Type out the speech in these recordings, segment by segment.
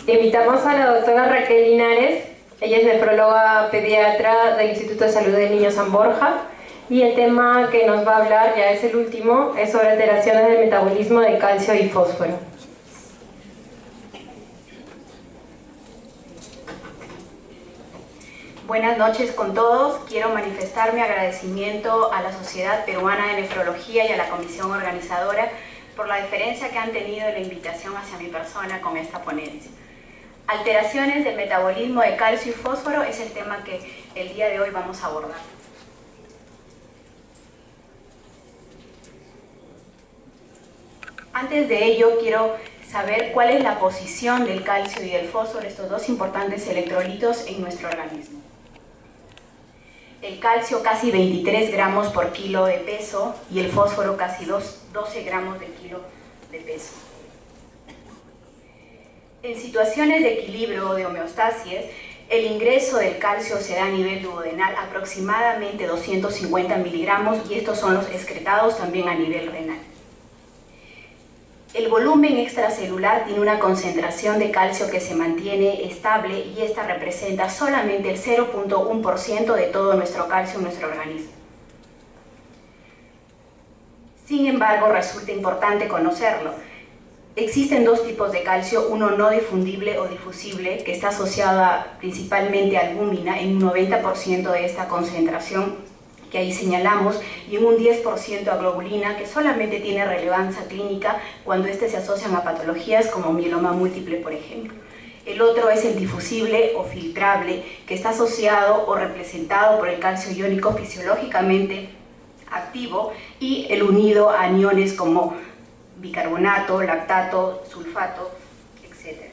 Invitamos a la doctora Raquel Linares. Ella es nefróloga pediatra del Instituto de Salud del Niño San Borja, y el tema que nos va a hablar, ya es el último, es sobre alteraciones del metabolismo de calcio y fósforo. Buenas noches con todos. Quiero manifestar mi agradecimiento a la Sociedad Peruana de Nefrología y a la comisión organizadora por la deferencia que han tenido en la invitación hacia mi persona con esta ponencia. Alteraciones del metabolismo de calcio y fósforo es el tema que el día de hoy vamos a abordar. Antes de ello, quiero saber cuál es la posición del calcio y del fósforo, estos dos importantes electrolitos, en nuestro organismo. El calcio casi 23 gramos por kilo de peso y el fósforo casi 12 gramos de kilo de peso. En situaciones de equilibrio o de homeostasis, el ingreso del calcio se da a nivel duodenal aproximadamente 250 miligramos y estos son los excretados también a nivel renal. El volumen extracelular tiene una concentración de calcio que se mantiene estable y esta representa solamente el 0.1% de todo nuestro calcio en nuestro organismo. Sin embargo, resulta importante conocerlo. Existen dos tipos de calcio, uno no difundible o difusible, que está asociado principalmente a albúmina en un 90% de esta concentración que ahí señalamos, y en un 10% a globulina, que solamente tiene relevancia clínica cuando se asocian a patologías como mieloma múltiple, por ejemplo. El otro es el difusible o filtrable, que está asociado o representado por el calcio iónico fisiológicamente activo y el unido a aniones como bicarbonato, lactato, sulfato, etc.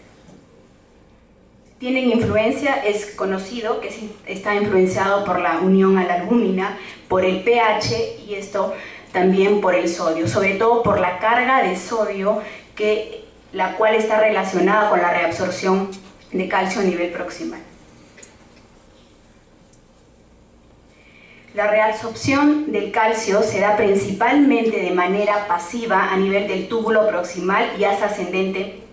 Tienen influencia, es conocido que está influenciado por la unión a la albúmina, por el pH y esto también por el sodio, sobre todo por la carga de sodio, la cual está relacionada con la reabsorción de calcio a nivel proximal. La reabsorción del calcio se da principalmente de manera pasiva a nivel del túbulo proximal y hace ascendente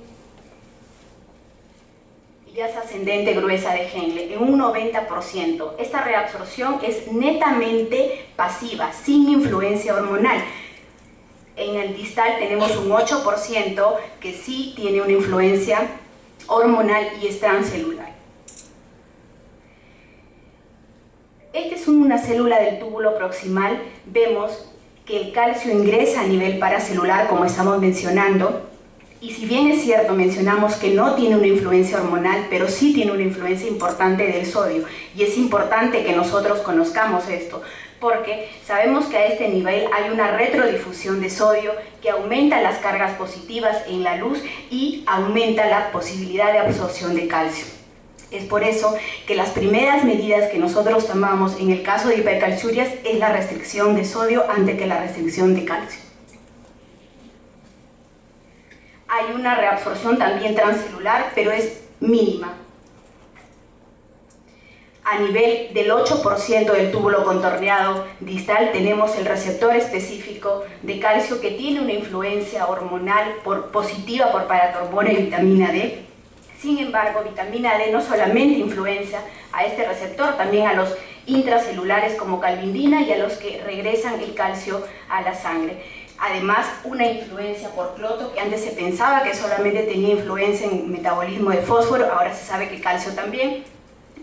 gruesa de Henle, en un 90%. Esta reabsorción es netamente pasiva, sin influencia hormonal. En el distal tenemos un 8% que sí tiene una influencia hormonal y es transcelular. Esta es una célula del túbulo proximal. Vemos que el calcio ingresa a nivel paracelular, como estamos mencionando, y si bien es cierto, mencionamos que no tiene una influencia hormonal, pero sí tiene una influencia importante del sodio, y es importante que nosotros conozcamos esto, porque sabemos que a este nivel hay una retrodifusión de sodio que aumenta las cargas positivas en la luz y aumenta la posibilidad de absorción de calcio. Es por eso que las primeras medidas que nosotros tomamos en el caso de hipercalciurias es la restricción de sodio antes que la restricción de calcio. Hay una reabsorción también transcelular, pero es mínima. A nivel del 8% del túbulo contorneado distal tenemos el receptor específico de calcio que tiene una influencia hormonal positiva por paratormona y vitamina D. Sin embargo, vitamina D no solamente influencia a este receptor, también a los intracelulares como calvindina y a los que regresan el calcio a la sangre. Además, una influencia por cloto, que antes se pensaba que solamente tenía influencia en metabolismo de fósforo, ahora se sabe que calcio también,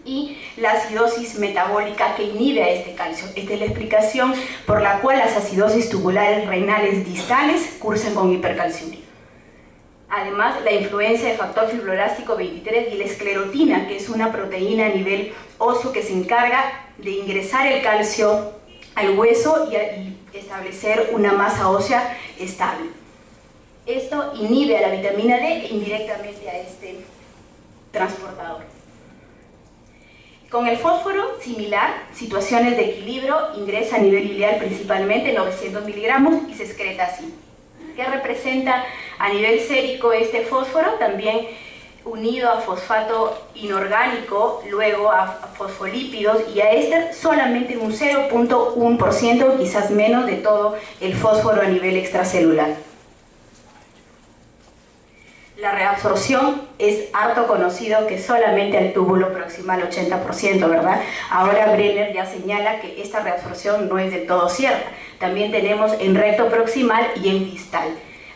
y la acidosis metabólica que inhibe a este calcio. Esta es la explicación por la cual las acidosis tubulares renales distales cursan con hipercalciuria. Además, la influencia del factor fibroelástico 23 y la esclerotina, que es una proteína a nivel óseo que se encarga de ingresar el calcio al hueso y establecer una masa ósea estable. Esto inhibe a la vitamina D e indirectamente a este transportador. Con el fósforo, similar, situaciones de equilibrio, ingresa a nivel ileal principalmente 900 miligramos y se excreta así. ¿Qué representa a nivel sérico este fósforo? También unido a fosfato inorgánico, luego a fosfolípidos y a este solamente un 0.1%, quizás menos, de todo el fósforo a nivel extracelular. La reabsorción es harto conocido que solamente al túbulo proximal 80%, ¿verdad? Ahora Brenner ya señala que esta reabsorción no es del todo cierta. También tenemos en recto proximal y en distal.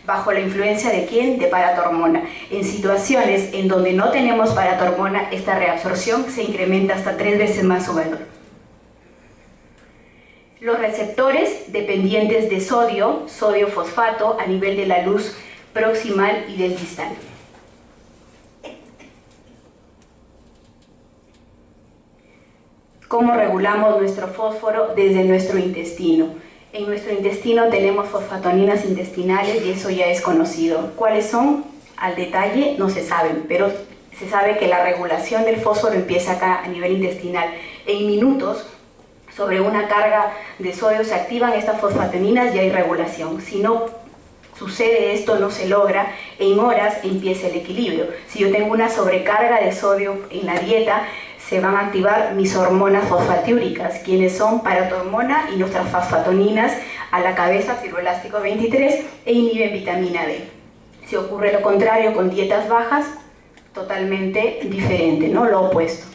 ¿Bajo la influencia de quién? De paratormona. En situaciones en donde no tenemos paratormona, esta reabsorción se incrementa hasta 3 veces más su valor. Los receptores dependientes de sodio, sodio fosfato, a nivel de la luz proximal y del distal. ¿Cómo regulamos nuestro fósforo? Desde nuestro intestino. En nuestro intestino tenemos fosfatoninas intestinales y eso ya es conocido. ¿Cuáles son? Al detalle no se saben, pero se sabe que la regulación del fósforo empieza acá a nivel intestinal. En minutos, sobre una carga de sodio se activan estas fosfatoninas y hay regulación. Si no sucede esto, no se logra, en horas empieza el equilibrio. Si yo tengo una sobrecarga de sodio en la dieta, se van a activar mis hormonas fosfatiúricas, quienes son paratormona y nuestras fosfatoninas a la cabeza, fibroelástico 23, e inhiben vitamina D. Si ocurre lo contrario con dietas bajas, totalmente diferente, ¿no? Lo opuesto.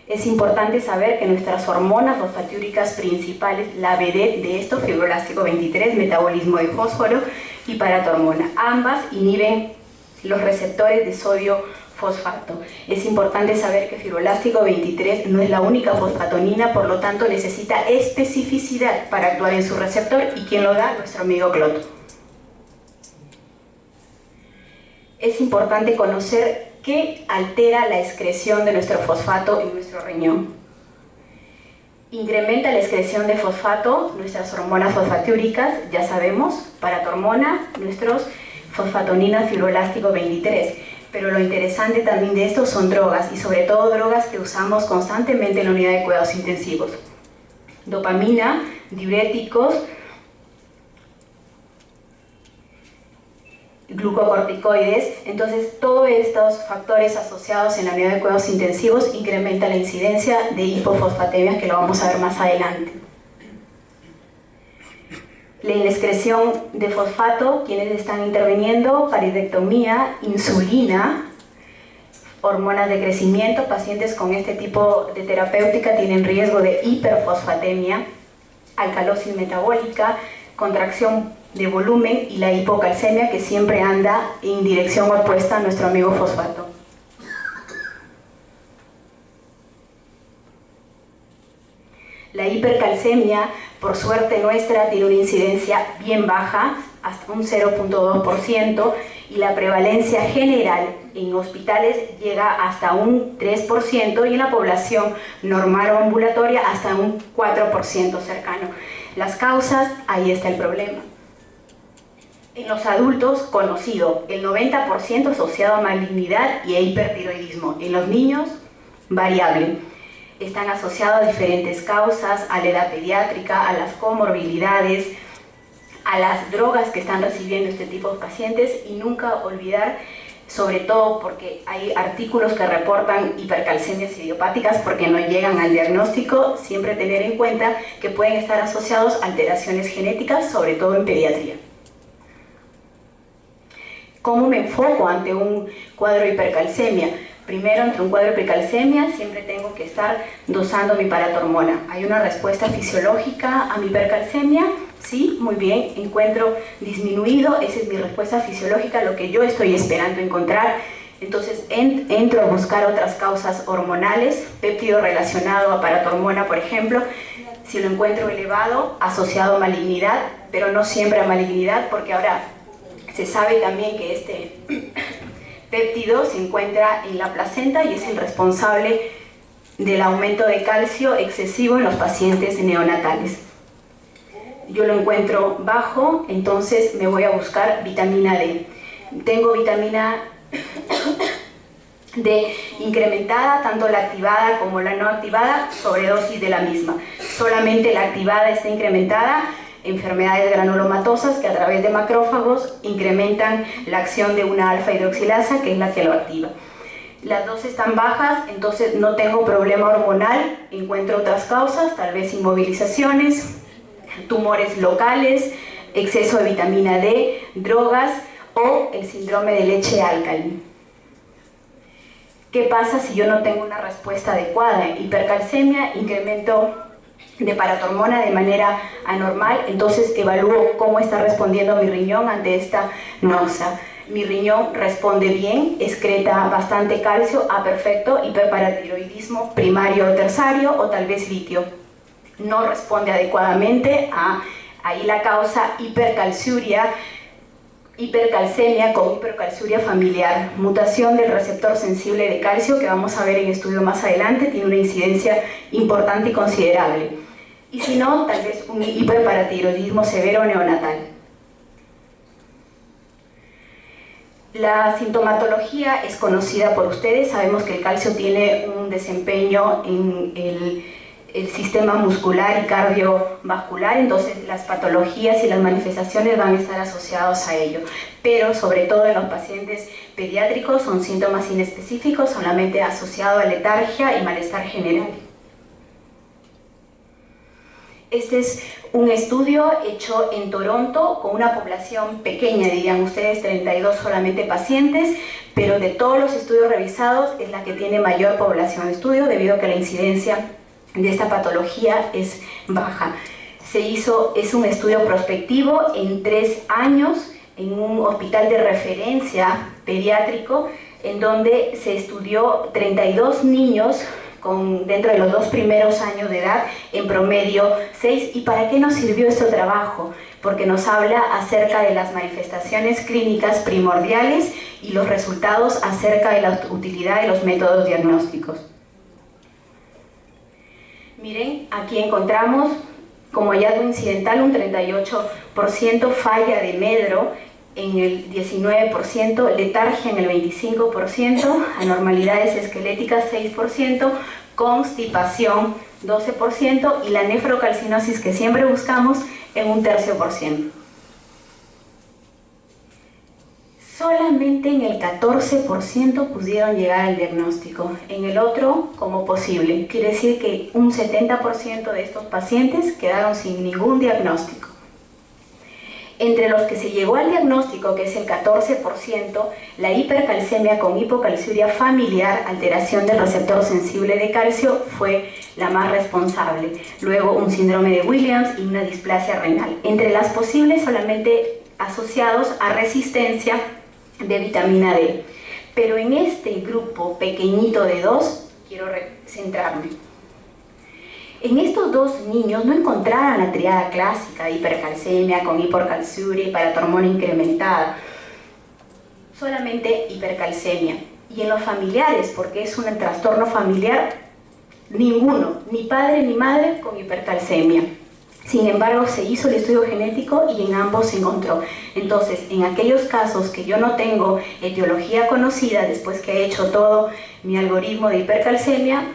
Es importante saber que nuestras hormonas fosfatiúricas principales, la vedette de esto, fibroelástico 23, metabolismo de fósforo y paratormona, ambas inhiben los receptores de sodio fosfato. Es importante saber que fibroelástico 23 no es la única fosfatonina, por lo tanto necesita especificidad para actuar en su receptor, y ¿quién lo da? Nuestro amigo cloto. Es importante conocer qué altera la excreción de nuestro fosfato en nuestro riñón. Incrementa la excreción de fosfato nuestras hormonas fosfatiúricas, ya sabemos, paratormona, nuestros fosfatoninas fibroelástico 23. Pero lo interesante también de esto son drogas, y sobre todo drogas que usamos constantemente en la unidad de cuidados intensivos. Dopamina, diuréticos, glucocorticoides. Entonces todos estos factores asociados en la unidad de cuidados intensivos incrementan la incidencia de hipofosfatemias, que lo vamos a ver más adelante. La excreción de fosfato, quienes están interviniendo, paridectomía, insulina, hormonas de crecimiento. Pacientes con este tipo de terapéutica tienen riesgo de hiperfosfatemia, alcalosis metabólica, contracción de volumen y la hipocalcemia, que siempre anda en dirección opuesta a nuestro amigo fosfato. La hipercalcemia, por suerte nuestra, tiene una incidencia bien baja, hasta un 0.2%, y la prevalencia general en hospitales llega hasta un 3%, y en la población normal o ambulatoria hasta un 4% cercano. Las causas, ahí está el problema. En los adultos, conocido, el 90% asociado a malignidad y a hipertiroidismo. En los niños, variable. Están asociados a diferentes causas, a la edad pediátrica, a las comorbilidades, a las drogas que están recibiendo este tipo de pacientes, y nunca olvidar, sobre todo porque hay artículos que reportan hipercalcemias idiopáticas porque no llegan al diagnóstico, siempre tener en cuenta que pueden estar asociados a alteraciones genéticas, sobre todo en pediatría. ¿Cómo me enfoco ante un cuadro de hipercalcemia? Primero, ante un cuadro de hipercalcemia, siempre tengo que estar dosando mi paratormona. ¿Hay una respuesta fisiológica a mi hipercalcemia? Sí, muy bien, encuentro disminuido, esa es mi respuesta fisiológica, lo que yo estoy esperando encontrar. Entonces entro a buscar otras causas hormonales, péptido relacionado a paratormona, por ejemplo. Si lo encuentro elevado, asociado a malignidad, pero no siempre a malignidad, porque ahora se sabe también que este péptido se encuentra en la placenta y es el responsable del aumento de calcio excesivo en los pacientes neonatales. Yo lo encuentro bajo, entonces me voy a buscar vitamina D. Tengo vitamina D incrementada, tanto la activada como la no activada, sobredosis de la misma. Solamente la activada está incrementada, enfermedades granulomatosas que a través de macrófagos incrementan la acción de una alfa-hidroxilasa, que es la que lo activa. Las dos están bajas, entonces no tengo problema hormonal, encuentro otras causas, tal vez inmovilizaciones, tumores locales, exceso de vitamina D, drogas o el síndrome de leche alcalina. ¿Qué pasa si yo no tengo una respuesta adecuada? Hipercalcemia, incremento de paratormona de manera anormal, entonces evalúo cómo está respondiendo mi riñón ante esta náusea. Mi riñón responde bien, excreta bastante calcio, perfecto, hiperparatiroidismo primario o terciario o tal vez litio. No responde adecuadamente ahí la causa hipercalciuria, hipercalcemia con hipercalciuria familiar, mutación del receptor sensible de calcio que vamos a ver en estudio más adelante, tiene una incidencia importante y considerable. Y si no, tal vez un hiperparatiroidismo severo neonatal. La sintomatología es conocida por ustedes, sabemos que el calcio tiene un desempeño en el sistema muscular y cardiovascular, entonces las patologías y las manifestaciones van a estar asociados a ello, pero sobre todo en los pacientes pediátricos son síntomas inespecíficos, solamente asociados a letargia y malestar general. Este es un estudio hecho en Toronto con una población pequeña, dirían ustedes, 32 solamente pacientes, pero de todos los estudios revisados es la que tiene mayor población de estudio debido a que la incidencia de esta patología es baja. Es un estudio prospectivo en 3 años en un hospital de referencia pediátrico en donde se estudió 32 niños dentro de los 2 primeros años de edad, en promedio 6. ¿Y para qué nos sirvió este trabajo? Porque nos habla acerca de las manifestaciones clínicas primordiales y los resultados acerca de la utilidad de los métodos diagnósticos. Miren, aquí encontramos como hallazgo incidental un 38% falla de medro en el 19%, letargia en el 25%, anormalidades esqueléticas 6%, constipación 12% y la nefrocalcinosis que siempre buscamos en un 1/3%. Solamente en el 14% pudieron llegar al diagnóstico, en el otro como posible. Quiere decir que un 70% de estos pacientes quedaron sin ningún diagnóstico. Entre los que se llegó al diagnóstico, que es el 14%, la hipercalcemia con hipocalciuria familiar, alteración del receptor sensible de calcio, fue la más responsable. Luego un síndrome de Williams y una displasia renal. Entre las posibles solamente asociados a resistencia de vitamina D. Pero en este grupo pequeñito de 2, quiero centrarme. En estos 2 niños no encontraron la triada clásica de hipercalcemia con hipercalciuria y paratormona incrementada, solamente hipercalcemia. Y en los familiares, porque es un trastorno familiar, ninguno, ni padre ni madre con hipercalcemia. Sin embargo, se hizo el estudio genético y en ambos se encontró. Entonces, en aquellos casos que yo no tengo etiología conocida, después que he hecho todo mi algoritmo de hipercalcemia,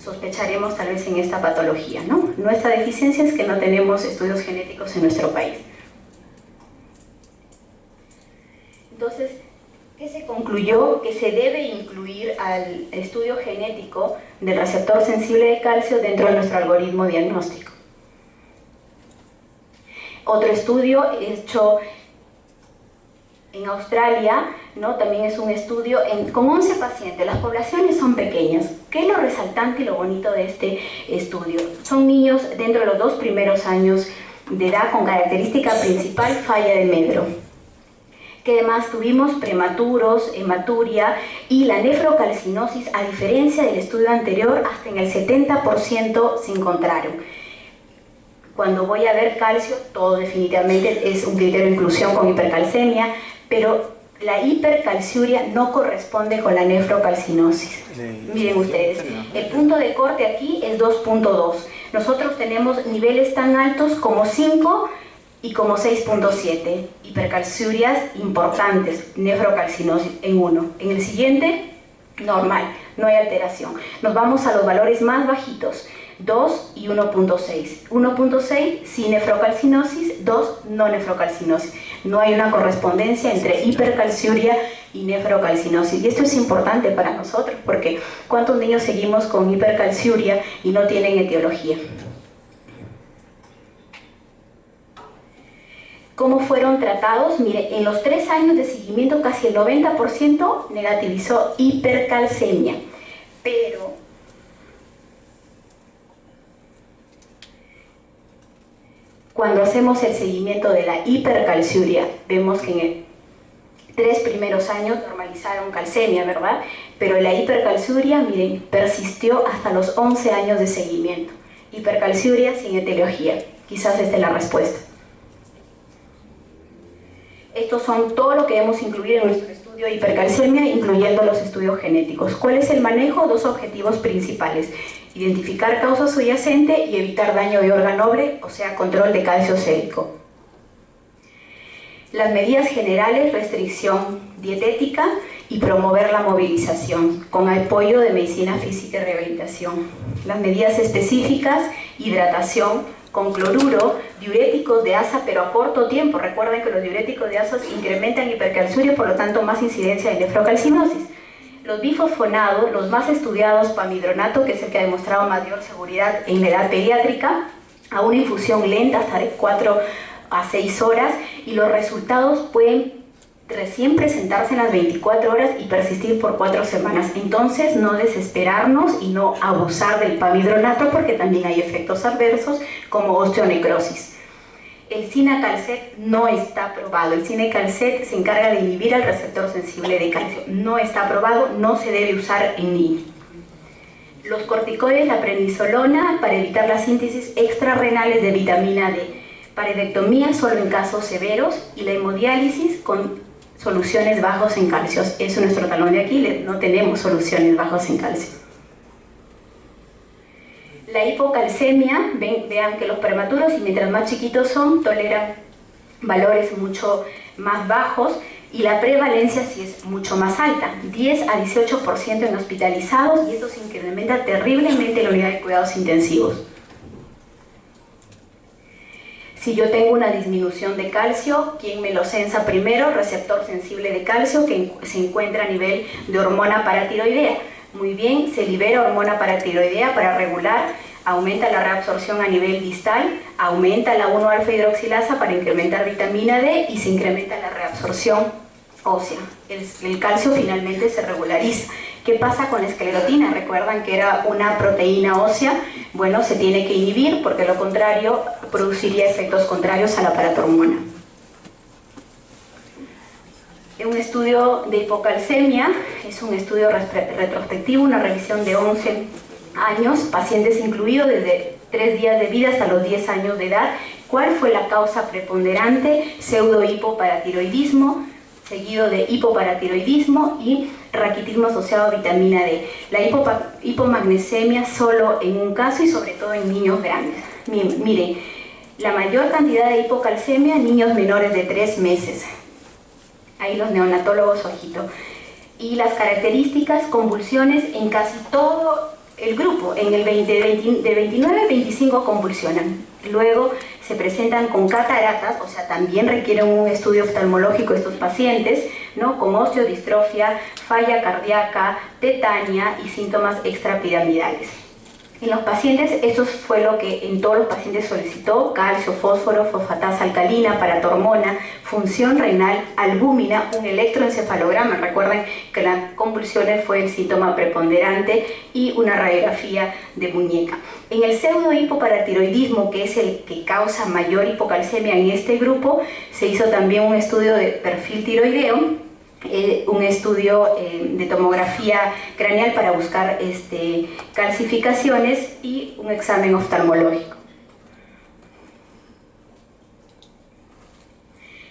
sospecharemos tal vez en esta patología, ¿no? Nuestra deficiencia es que no tenemos estudios genéticos en nuestro país. Entonces, ¿qué se concluyó? Que se debe incluir al estudio genético del receptor sensible de calcio dentro de nuestro algoritmo diagnóstico. Otro estudio hecho en Australia, ¿no? También es un estudio con 11 pacientes. Las poblaciones son pequeñas. ¿Qué es lo resaltante y lo bonito de este estudio? Son niños dentro de los 2 primeros años de edad con característica principal falla de medro. Que además tuvimos prematuros, hematuria y la nefrocalcinosis, a diferencia del estudio anterior, hasta en el 70% se encontraron. Cuando voy a ver calcio, todo definitivamente es un criterio de inclusión con hipercalcemia, pero la hipercalciuria no corresponde con la nefrocalcinosis. Miren ustedes, el punto de corte aquí es 2.2. Nosotros tenemos niveles tan altos como 5 y como 6.7. Hipercalciurias importantes, nefrocalcinosis en 1. En el siguiente, normal, no hay alteración. Nos vamos a los valores más bajitos. 2 y 1.6. 1.6 sí nefrocalcinosis, 2 no nefrocalcinosis. No hay una correspondencia entre hipercalciuria y nefrocalcinosis. Y esto es importante para nosotros porque ¿cuántos niños seguimos con hipercalciuria y no tienen etiología? ¿Cómo fueron tratados? Mire, en los 3 años de seguimiento casi el 90% negativizó hipercalcemia, pero cuando hacemos el seguimiento de la hipercalciuria, vemos que en el 3 primeros años normalizaron calcemia, ¿verdad? Pero la hipercalciuria, miren, persistió hasta los 11 años de seguimiento. Hipercalciuria sin etiología. Quizás esta es la respuesta. Estos son todo lo que hemos incluido en nuestro estudio de hipercalcemia, incluyendo los estudios genéticos. ¿Cuál es el manejo? 2 objetivos principales. Identificar causa subyacente y evitar daño de órgano noble, o sea, control de calcio sérico. Las medidas generales, restricción dietética y promover la movilización, con apoyo de medicina física y rehabilitación. Las medidas específicas, hidratación con cloruro, diuréticos de asa, pero a corto tiempo. Recuerden que los diuréticos de asa incrementan hipercalciuria, por lo tanto más incidencia de nefrocalcinosis. Los bifosfonados, los más estudiados, pamidronato, que es el que ha demostrado mayor seguridad en la edad pediátrica, a una infusión lenta hasta de 4 a 6 horas, y los resultados pueden recién presentarse en las 24 horas y persistir por 4 semanas. Entonces, no desesperarnos y no abusar del pamidronato, porque también hay efectos adversos como osteonecrosis. El cinacalcet no está aprobado. El cinacalcet se encarga de inhibir al receptor sensible de calcio. No está aprobado, no se debe usar en niños. Los corticoides, la prednisolona, para evitar la síntesis extrarrenales de vitamina D. Paredectomía solo en casos severos, y la hemodiálisis con soluciones bajos en calcio. Eso es nuestro talón de Aquiles, no tenemos soluciones bajos en calcio. La hipocalcemia, vean que los prematuros, y mientras más chiquitos son, toleran valores mucho más bajos, y la prevalencia sí es mucho más alta, 10 a 18% en hospitalizados, y esto se incrementa terriblemente en la unidad de cuidados intensivos. Si yo tengo una disminución de calcio, ¿quién me lo censa primero? Receptor sensible de calcio, que se encuentra a nivel de hormona paratiroidea. Muy bien, se libera hormona paratiroidea para regular, aumenta la reabsorción a nivel distal, aumenta la 1-alfa hidroxilasa para incrementar vitamina D, y se incrementa la reabsorción ósea. El calcio finalmente se regulariza. ¿Qué pasa con la esclerotina? Recuerdan que era una proteína ósea. Bueno, se tiene que inhibir, porque lo contrario produciría efectos contrarios a la paratormona. Un estudio de hipocalcemia es un estudio retrospectivo, una revisión de 11 años, pacientes incluidos desde 3 días de vida hasta los 10 años de edad. ¿Cuál fue la causa preponderante? Pseudohipoparatiroidismo, seguido de hipoparatiroidismo y raquitismo asociado a vitamina D. La hipomagnesemia solo en un caso, y sobre todo en niños grandes. Miren, la mayor cantidad de hipocalcemia en niños menores de 3 meses. Ahí los neonatólogos, ojito. Y las características, convulsiones en casi todo el grupo. En el de 29 a 25 convulsionan. Luego se presentan con cataratas, o sea, también requieren un estudio oftalmológico estos pacientes, ¿no? Con osteodistrofia, falla cardíaca, tetania y síntomas extrapiramidales. En los pacientes, esto fue lo que en todos los pacientes solicitó: calcio, fósforo, fosfatasa alcalina, paratormona, función renal, albúmina, un electroencefalograma. Recuerden que las convulsiones fue el síntoma preponderante, y una radiografía de muñeca. En el pseudohipoparatiroidismo, que es el que causa mayor hipocalcemia en este grupo, se hizo también un estudio de perfil tiroideo, un estudio de tomografía craneal para buscar calcificaciones, y un examen oftalmológico.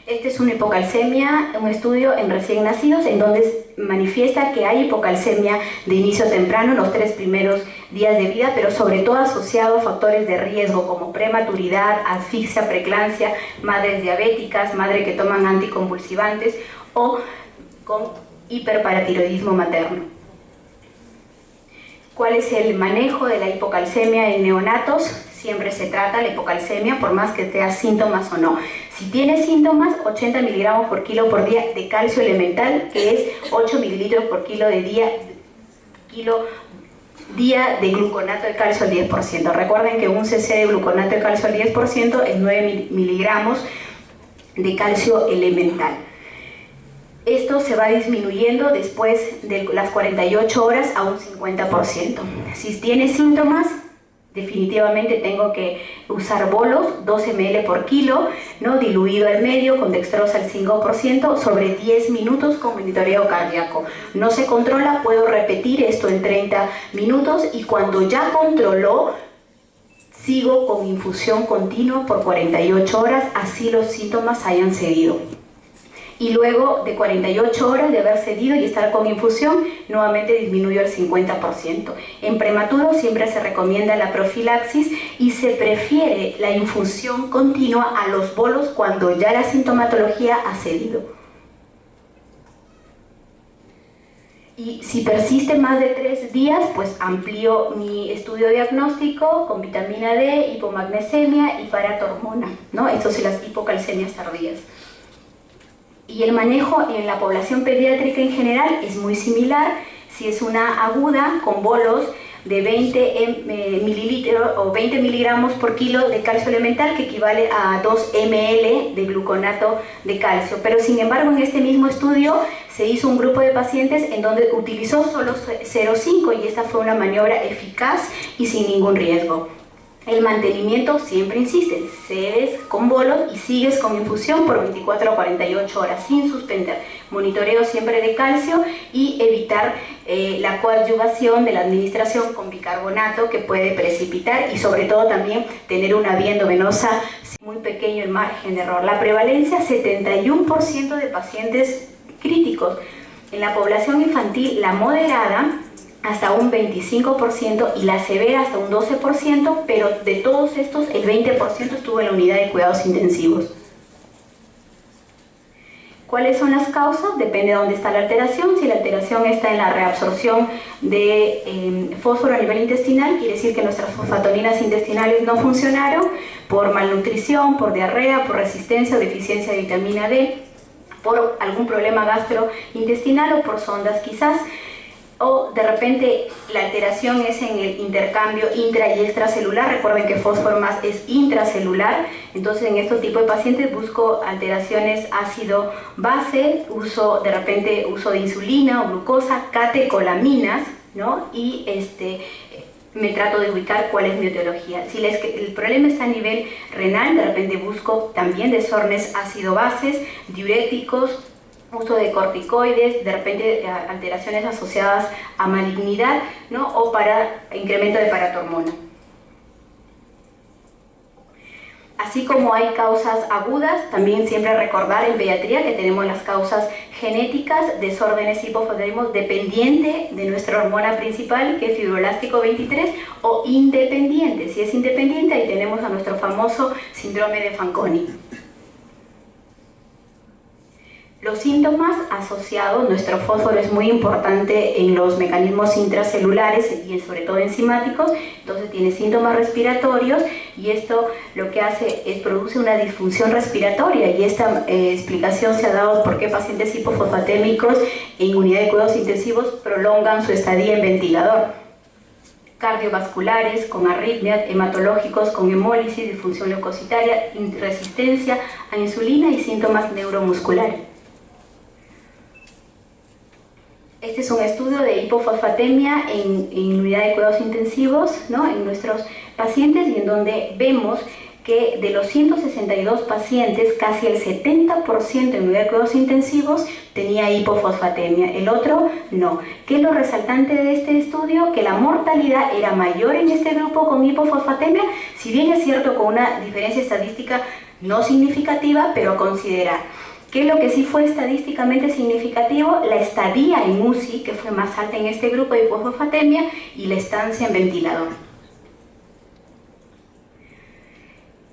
Este es una hipocalcemia, un estudio en recién nacidos, en donde manifiesta que hay hipocalcemia de inicio temprano en los 3 primeros días de vida, pero sobre todo asociado a factores de riesgo como prematuridad, asfixia, preeclampsia, madres diabéticas, madres que toman anticonvulsivantes, o con hiperparatiroidismo materno. ¿Cuál es el manejo de la hipocalcemia en neonatos? Siempre se trata la hipocalcemia, por más que tenga síntomas o no. Si tiene síntomas, 80 miligramos por kilo por día de calcio elemental, que es 8 mililitros por kilo de día de gluconato de calcio al 10%. Recuerden que un cc de gluconato de calcio al 10% es 9 miligramos de calcio elemental. Esto se va disminuyendo después de las 48 horas a un 50%. Si tiene síntomas, definitivamente tengo que usar bolos, 2 ml por kilo, ¿no? Diluido al medio con dextrosa al 5% sobre 10 minutos con monitoreo cardíaco. No se controla, puedo repetir esto en 30 minutos y cuando ya controló, sigo con infusión continua por 48 horas, así los síntomas hayan cedido. Y luego de 48 horas de haber cedido y estar con infusión, nuevamente disminuyó el 50%. En prematuro siempre se recomienda la profilaxis y se prefiere la infusión continua a los bolos cuando ya la sintomatología ha cedido. Y si persiste más de 3 días, pues amplío mi estudio diagnóstico con vitamina D, hipomagnesemia y paratormona, ¿no? Estos son las hipocalcemias tardías. Y el manejo en la población pediátrica en general es muy similar. Si es una aguda con bolos de 20 mililitros o 20 miligramos por kilo de calcio elemental, que equivale a 2 ml de gluconato de calcio. Pero sin embargo, en este mismo estudio se hizo un grupo de pacientes en donde utilizó solo 0,5 y esta fue una maniobra eficaz y sin ningún riesgo. El mantenimiento siempre insiste, cedes con bolos y sigues con infusión por 24 a 48 horas sin suspender. Monitoreo siempre de calcio y evitar la coadyuvación de la administración con bicarbonato que puede precipitar y sobre todo también tener una vía endovenosa muy pequeño el margen de error. La prevalencia, 71% de pacientes críticos. En la población infantil, la moderada, hasta un 25% y la severa hasta un 12%, pero de todos estos el 20% estuvo en la unidad de cuidados intensivos. ¿Cuáles son las causas? Depende de dónde está la alteración. Si la alteración está en la reabsorción de fósforo a nivel intestinal, quiere decir que nuestras fosfatoninas intestinales no funcionaron por malnutrición, por diarrea, por resistencia o deficiencia de vitamina D, por algún problema gastrointestinal o por sondas quizás. O de repente la alteración es en el intercambio intra y extracelular. Recuerden que fósforo más es intracelular. Entonces en este tipo de pacientes busco alteraciones ácido-base, de repente uso de insulina o glucosa, catecolaminas, ¿no? Y me trato de ubicar cuál es mi etiología. Si el problema está a nivel renal, de repente busco también desórdenes ácido-bases, diuréticos, uso de corticoides, de repente alteraciones asociadas a malignidad, ¿no? O para incremento de paratormona. Así como hay causas agudas, también siempre recordar en pediatría que tenemos las causas genéticas, desórdenes hipofosfatémicos dependiente de nuestra hormona principal, que es fibroelástico 23, o independiente. Si es independiente, ahí tenemos a nuestro famoso síndrome de Fanconi. Los síntomas asociados, nuestro fósforo es muy importante en los mecanismos intracelulares y sobre todo enzimáticos, entonces tiene síntomas respiratorios y esto lo que hace es produce una disfunción respiratoria y esta explicación se ha dado por qué pacientes hipofosfatémicos en unidad de cuidados intensivos prolongan su estadía en ventilador. Cardiovasculares, con arritmias, hematológicos, con hemólisis, disfunción leucocitaria, resistencia a insulina y síntomas neuromusculares. Este es un estudio de hipofosfatemia en unidad de cuidados intensivos, ¿no? En nuestros pacientes y en donde vemos que de los 162 pacientes, casi el 70% en unidad de cuidados intensivos tenía hipofosfatemia, el otro no. ¿Qué es lo resaltante de este estudio? Que la mortalidad era mayor en este grupo con hipofosfatemia, si bien es cierto con una diferencia estadística no significativa, pero a considerar. ¿Qué es lo que sí fue estadísticamente significativo? La estadía en UCI, que fue más alta en este grupo de hipofosfatemia, y la estancia en ventilador.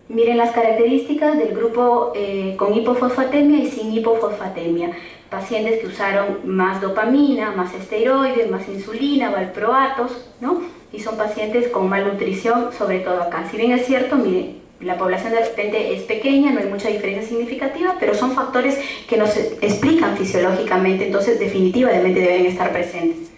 Miren las características del grupo con hipofosfatemia y sin hipofosfatemia. Pacientes que usaron más dopamina, más esteroides, más insulina, valproatos, ¿no? Y son pacientes con malnutrición, sobre todo acá. Si bien es cierto, miren, la población de repente es pequeña, no hay mucha diferencia significativa, pero son factores que nos explican fisiológicamente, entonces definitivamente deben estar presentes.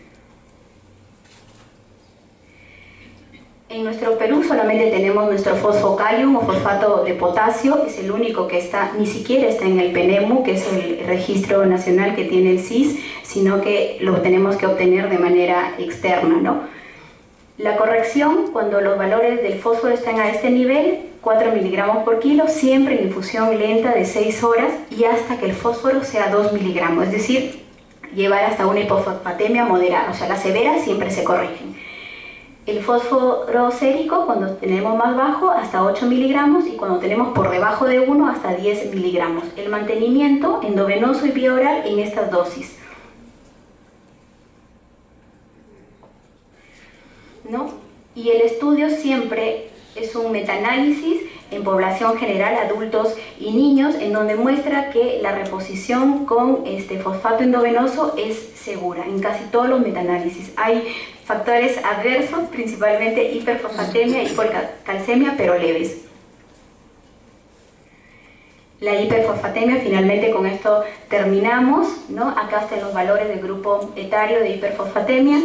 En nuestro Perú solamente tenemos nuestro fosfocalium o fosfato de potasio, es el único que está, ni siquiera está en el PENEMU, que es el registro nacional que tiene el CIS, sino que lo tenemos que obtener de manera externa, ¿no? La corrección, cuando los valores del fósforo están a este nivel, 4 miligramos por kilo, siempre en infusión lenta de 6 horas y hasta que el fósforo sea 2 miligramos, es decir, llevar hasta una hipofosfatemia moderada, o sea, las severas siempre se corrigen. El fósforo sérico, cuando tenemos más bajo, hasta 8 miligramos y cuando tenemos por debajo de 1, hasta 10 miligramos. El mantenimiento endovenoso y vía oral en estas dosis, ¿no? Y el estudio siempre es un metaanálisis en población general, adultos y niños, en donde muestra que la reposición con fosfato endovenoso es segura en casi todos los metaanálisis. Hay factores adversos, principalmente hiperfosfatemia y hipercalcemia, pero leves. La hiperfosfatemia, finalmente con esto terminamos, ¿no? Acá están los valores del grupo etario de hiperfosfatemia.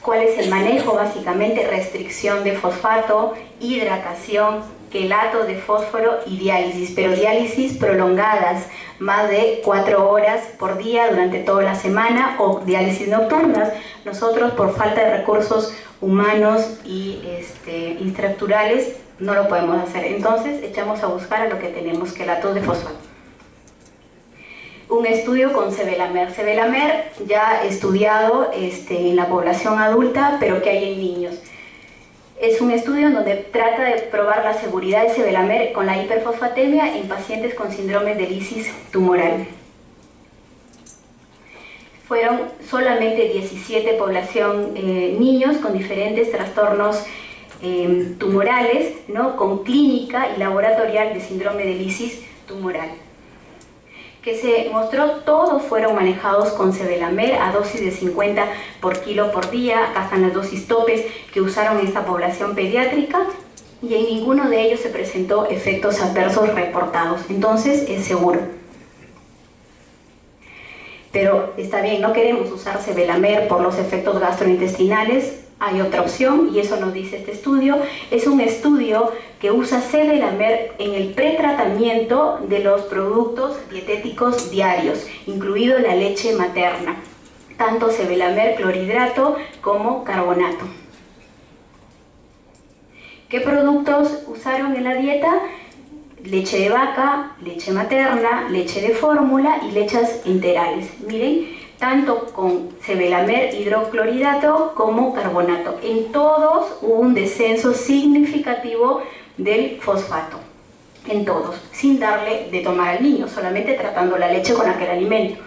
¿Cuál es el manejo? Básicamente restricción de fosfato, hidratación, quelato de fósforo y diálisis, pero diálisis prolongadas, más de 4 horas por día durante toda la semana, o diálisis nocturnas. Nosotros, por falta de recursos humanos y estructurales, no lo podemos hacer. Entonces echamos a buscar a lo que tenemos, quelatos de fosfato. Un estudio con sevelamer. Sevelamer ya estudiado en la población adulta, pero que hay en niños. Es un estudio en donde trata de probar la seguridad de sevelamer con la hiperfosfatemia en pacientes con síndrome de lisis tumoral. Fueron solamente 17 población niños con diferentes trastornos tumorales, ¿no? Con clínica y laboratorial de síndrome de lisis tumoral. Que se mostró, todos fueron manejados con sevelamer a dosis de 50 por kilo por día. Acá están las dosis topes que usaron en esta población pediátrica y en ninguno de ellos se presentó efectos adversos reportados. Entonces es seguro. Pero está bien, no queremos usar sevelamer por los efectos gastrointestinales. Hay otra opción y eso nos dice este estudio. Es un estudio que usa sevelamer en el pretratamiento de los productos dietéticos diarios, incluido la leche materna, tanto sevelamer clorhidrato como carbonato. ¿Qué productos usaron en la dieta? Leche de vaca, leche materna, leche de fórmula y leches enterales. Miren, tanto con sevelamer hidroclorhidrato como carbonato. En todos hubo un descenso significativo del fosfato, en todos, sin darle de tomar al niño, solamente tratando la leche con aquel alimento.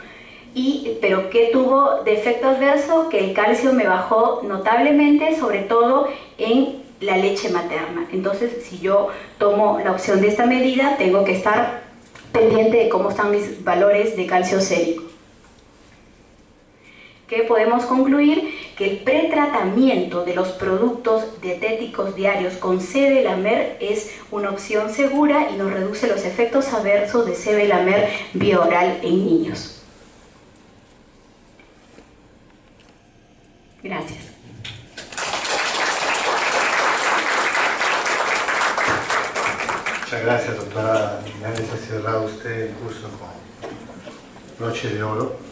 Pero ¿qué tuvo de efecto adverso? Que el calcio me bajó notablemente, sobre todo en la leche materna. Entonces, si yo tomo la opción de esta medida, tengo que estar pendiente de cómo están mis valores de calcio sérico. ¿Qué podemos concluir? Que el pretratamiento de los productos dietéticos diarios con sevelamer es una opción segura y nos reduce los efectos adversos de sevelamer vía oral en niños. Gracias. Muchas gracias, doctora. Me ha cerrado usted el curso con broche de oro.